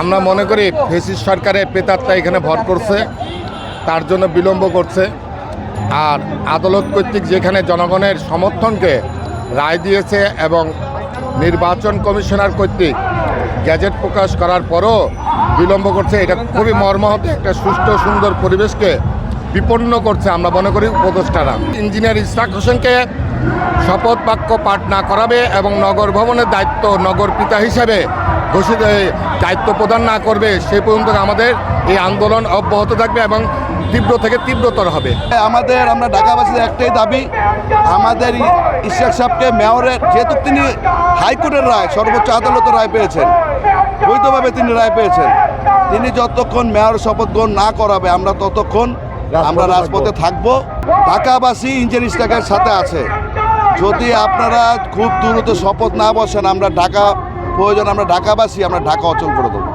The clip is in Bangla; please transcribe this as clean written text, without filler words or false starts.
আমরা মনে করি ফ্যাসিস্ট সরকারের প্রেতাত্মা এখানে ভর করছে, তার জন্য বিলম্ব করছে। আর আদালত কর্তৃক যেখানে জনগণের সমর্থনকে রায় দিয়েছে এবং নির্বাচন কমিশনার কর্তৃক গ্যাজেট প্রকাশ করার পরও বিলম্ব করছে, এটা খুবই মর্মাহত। একটা সুষ্ঠু সুন্দর পরিবেশকে বিপন্ন করছে আমরা মনে করি উপদেষ্টারা। ইঞ্জিনিয়ার ইসরাক হোসেনকে শপথ বাক্য পাঠ না করাবে এবং নগর ভবনের দায়িত্ব নগর পিতা হিসাবে ঘোষিত দায়িত্ব প্রদান না করবে, সেই পর্যন্ত আমাদের এই আন্দোলন অব্যাহত থাকবে এবং তীব্র থেকে তীব্রতর হবে। আমরা ঢাকাবাসীর একটাই দাবি, আমাদের ইশরাক সাহেবকে মেয়রের, যেহেতু তিনি হাইকোর্টের রায়, সর্বোচ্চ আদালতের রায় পেয়েছেন, বৈধভাবে তিনি রায় পেয়েছেন, তিনি যতক্ষণ মেয়র শপথ গ্রহণ না করাবে আমরা ততক্ষণ আমরা রাজপথে থাকবো। ঢাকাবাসী ইঞ্জিনিয়ার ইশরাকের সাথে আছে। যদি আপনারা খুব দ্রুত শপথ না বসেন, আমরা ঢাকা প্রয়োজন, আমরা ঢাকাবাসী, আমরা ঢাকা অচল করে দেবো।